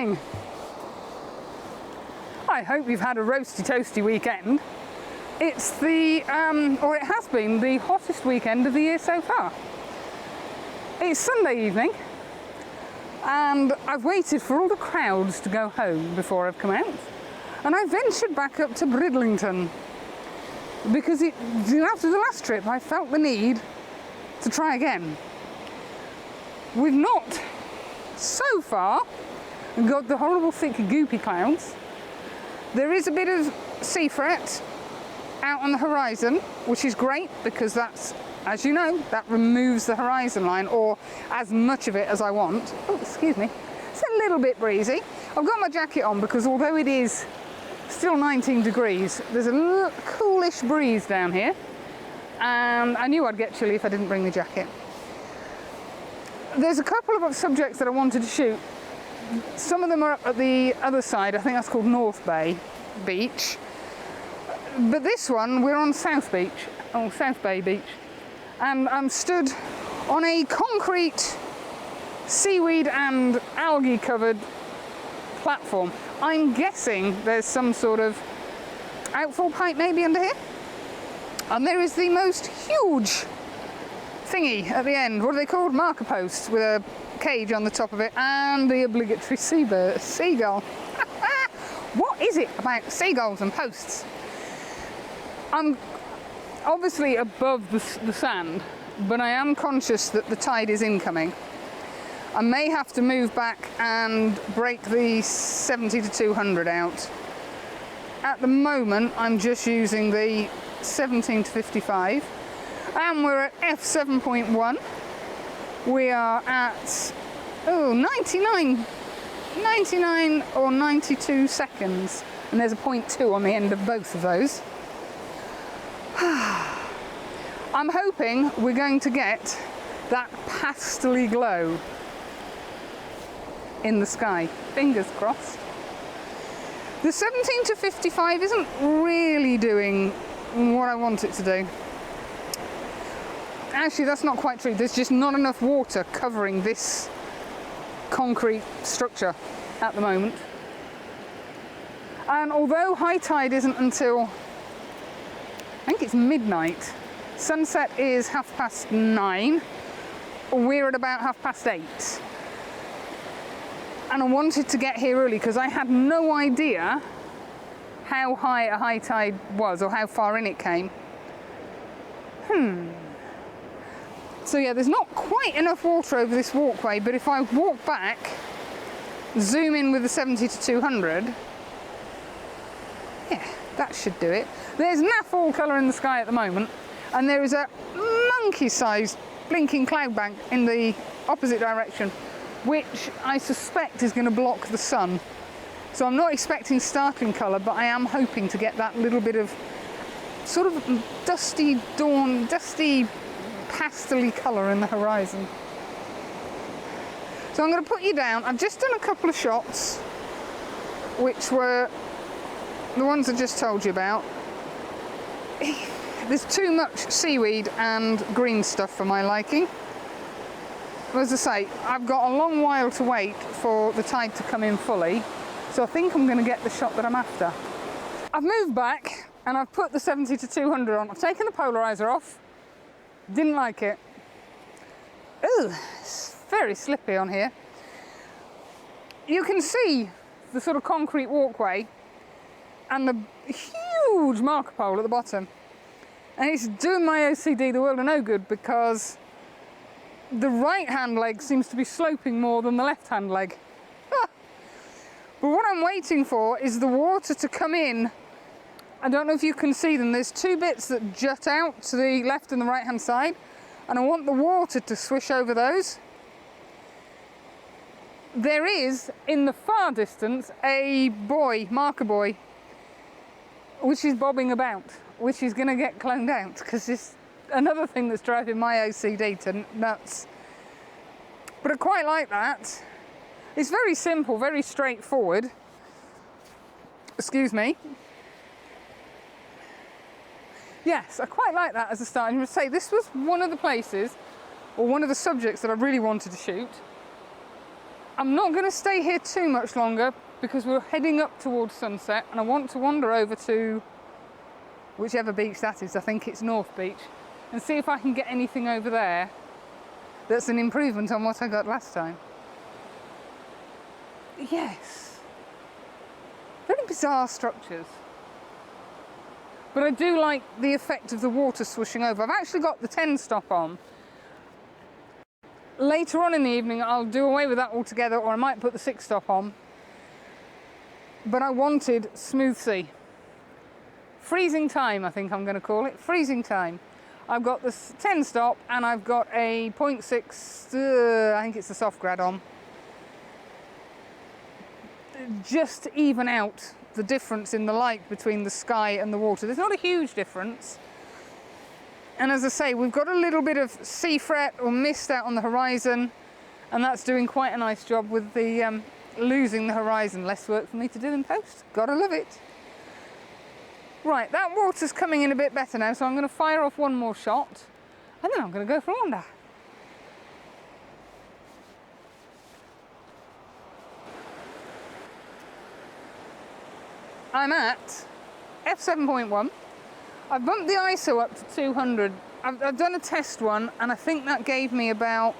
morning. I hope you've had a roasty toasty weekend. It's or it has been the hottest weekend of the year so far. It's Sunday evening and I've waited for all the crowds to go home before I've come out, and I ventured back up to Bridlington because after the last trip I felt the need to try again. We've not so far got the horrible thick goopy clouds. There is a bit of sea fret out on the horizon, which is great because that's, as you know, that removes the horizon line, or as much of it as I want. Oh, excuse me. It's a little bit breezy. I've got my jacket on because although it is still 19 degrees, there's a coolish breeze down here, and I knew I'd get chilly if I didn't bring the jacket. There's a couple of subjects that I wanted to shoot. Some of them are up at the other side. I think that's called North Bay Beach. But this one, we're on South Beach, or South Bay Beach. And I'm stood on a concrete, seaweed and algae covered platform. I'm guessing there's some sort of outfall pipe maybe under here. And there is the most huge thingy at the end. What are they called? Marker posts with a cage on the top of it, and the obligatory seagull. What is it about seagulls and posts? I'm obviously above the sand, but I am conscious that the tide is incoming. I may have to move back and break the 70 to 200 out. At the moment, I'm just using the 17 to 55, and we're at f7.1. We are at 99 or 92 seconds, and there's a 0.2 on the end of both of those. I'm hoping we're going to get that pastely glow in the sky. Fingers crossed. The 17 to 55 isn't really doing what I want it to do. Actually, that's not quite true. There's just not enough water covering this concrete structure at the moment. And although high tide isn't until, I think it's midnight, sunset is 9:30, we're at about 8:30. And I wanted to get here early because I had no idea how high a high tide was or how far in it came. So yeah, there's not quite enough water over this walkway, but if I walk back, zoom in with the 70 to 200, yeah, that should do it. There's naff all colour in the sky at the moment, and there is a monkey-sized blinking cloud bank in the opposite direction, which I suspect is going to block the sun. So I'm not expecting startling colour, but I am hoping to get that little bit of sort of dusty dawn, dusty pastely colour in the horizon. So I'm going to put you down. I've just done a couple of shots, which were the ones I just told you about. There's too much seaweed and green stuff for my liking. As I say, I've got a long while to wait for the tide to come in fully, so I think I'm going to get the shot that I'm after. I've moved back and I've put the 70 to 200 on. I've taken the polarizer off. Didn't like it. Ooh, it's very slippy on here. You can see the sort of concrete walkway and the huge marker pole at the bottom. And it's doing my OCD the world of no good because the right hand leg seems to be sloping more than the left hand leg. But what I'm waiting for is the water to come in. I don't know if you can see them. There's two bits that jut out to the left and the right hand side, and I want the water to swish over those. There is, in the far distance, a buoy, marker buoy, which is bobbing about, which is going to get cloned out, because it's another thing that's driving my OCD to nuts. But I quite like that. It's very simple, very straightforward. Excuse me. Yes, I quite like that as a start. And I must say, this was one of the places, or one of the subjects that I really wanted to shoot. I'm not going to stay here too much longer because we're heading up towards sunset and I want to wander over to whichever beach that is. I think it's North Beach, and see if I can get anything over there that's an improvement on what I got last time. Yes. Very bizarre structures. But I do like the effect of the water swooshing over. I've actually got the 10 stop on. Later on in the evening I'll do away with that altogether, or I might put the 6 stop on. But I wanted smooth sea. Freezing time, I think I'm going to call it. Freezing time. I've got the 10 stop and I've got a 0.6, I think it's a soft grad on. Just to even out the difference in the light between the sky and the water. There's not a huge difference. And as I say, we've got a little bit of sea fret or mist out on the horizon, and that's doing quite a nice job with the losing the horizon. Less work for me to do in post. Gotta love it. Right, that water's coming in a bit better now, so I'm going to fire off one more shot, and then I'm going to go for a wander. I'm at f7.1. I've bumped the ISO up to 200. I've done a test one, and I think that gave me about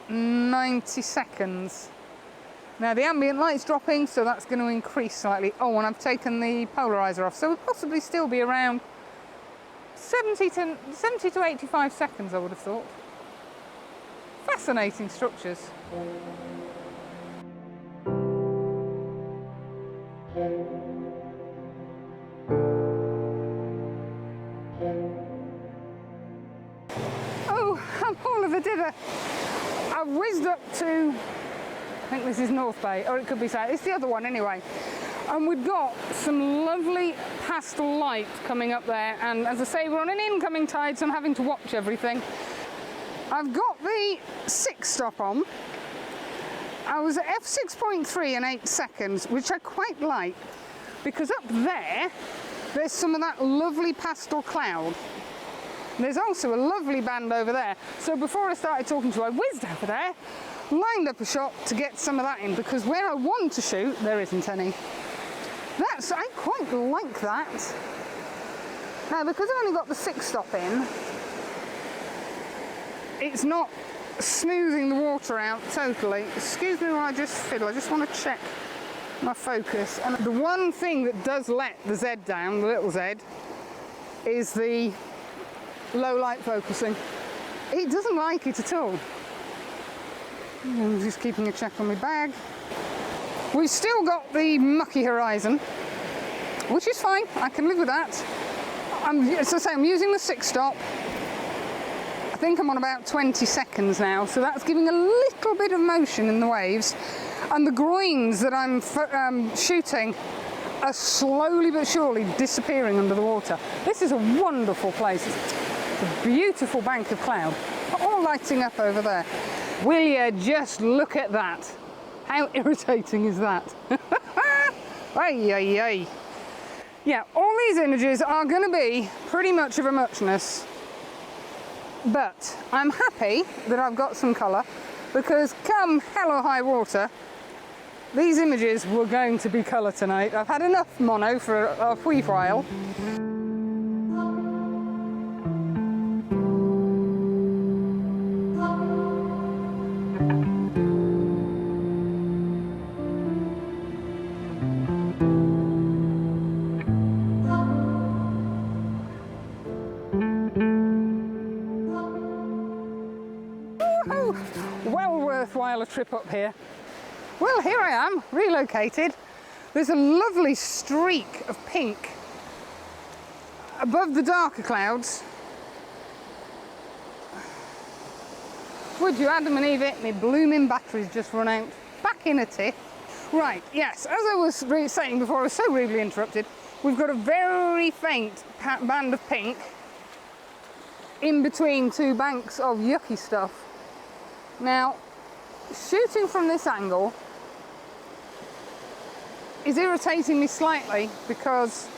90 seconds. Now the ambient light's dropping, so that's going to increase slightly. Oh, and I've taken the polarizer off, so we'll possibly still be around 70 to 85 seconds, I would have thought. Fascinating structures. Oh, I'm all of a dither. I've whizzed up to, I think this is North Bay, or it could be South. It's the other one anyway. And we've got some lovely pastel light coming up there. And as I say, we're on an incoming tide, so I'm having to watch everything. I've got the 6 stop on. I was at f6.3 in 8 seconds, which I quite like, because up there, there's some of that lovely pastel cloud. There's also a lovely band over there. So before I started talking to you, I whizzed over there, lined up a shot to get some of that in, because where I want to shoot, there isn't any. I quite like that. Now, because I've only got the 6 stop in, it's not smoothing the water out totally. Excuse me while I just fiddle, I just want to check my focus. And the one thing that does let the Z down, the little Z, is the low light focusing. It doesn't like it at all. I'm just keeping a check on my bag. We've still got the mucky horizon, which is fine, I can live with that. As I say, I'm using the 6 stop. I think I'm on about 20 seconds now, so that's giving a little bit of motion in the waves. And the groins that I'm shooting are slowly but surely disappearing under the water. This is a wonderful place. It's a beautiful bank of cloud, all lighting up over there. Will you just look at that? How irritating is that? Ay, ay, ay. Yeah, all these images are going to be pretty much of a muchness. But I'm happy that I've got some colour, because come hell or high water, these images were going to be colour tonight. I've had enough mono for a wee while. Well worthwhile a trip up here. Well, here I am, relocated. There's a lovely streak of pink above the darker clouds. Would you Adam and Eve it? My blooming batteries just run out. Back in a tiff. Right, yes, as I was saying before, I was so rudely interrupted. We've got a very faint band of pink in between two banks of yucky stuff. Now, shooting from this angle is irritating me slightly because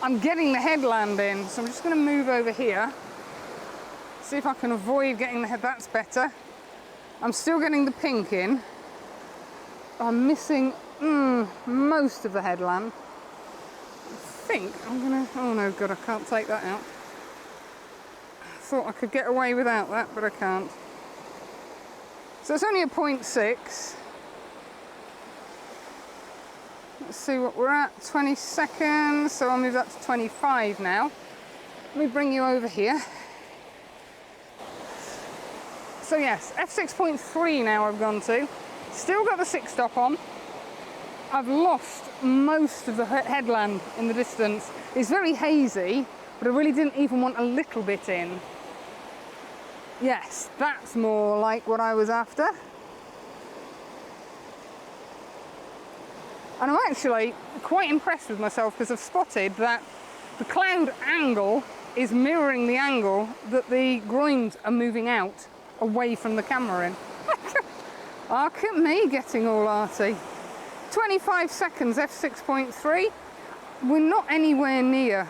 I'm getting the headland in, so I'm just going to move over here, see if I can avoid getting the head. That's better. I'm still getting the pink in, I'm missing most of the headland. I think I'm gonna, oh no, God, I can't take that out. I thought I could get away without that, but I can't. So it's only a 0.6. Let's see what we're at, 20 seconds, so I'll move that to 25 now. Let me bring you over here. So yes, f6.3 now I've gone to. Still got the 6-stop on. I've lost most of the headland in the distance. It's very hazy, but I really didn't even want a little bit in. Yes, that's more like what I was after. And I'm actually quite impressed with myself because I've spotted that the cloud angle is mirroring the angle that the groins are moving out away from the camera in. Look at me getting all arty. 25 seconds, f6.3. We're not anywhere near.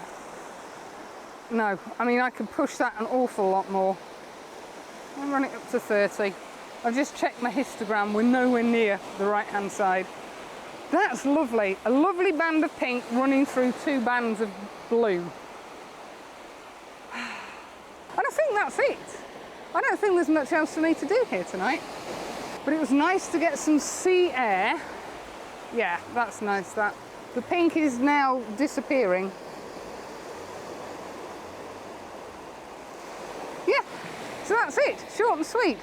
No, I mean, I could push that an awful lot more. I'll run it up to 30. I've just checked my histogram. We're nowhere near the right-hand side. That's lovely. A lovely band of pink running through 2 bands of blue. And I think that's it. I don't think there's much else for me to do here tonight. But it was nice to get some sea air. Yeah, that's nice, that. The pink is now disappearing. Yeah, so that's it. Short and sweet.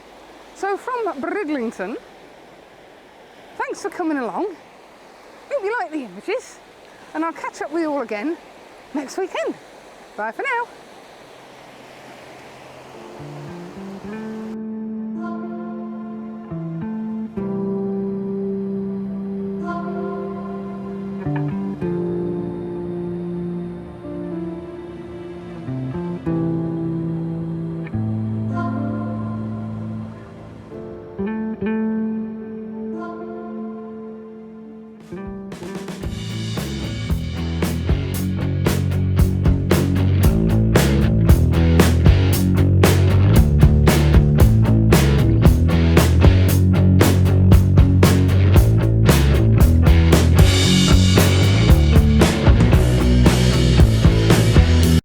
So from Bridlington, thanks for coming along. Hope you like the images. And I'll catch up with you all again next weekend. Bye for now.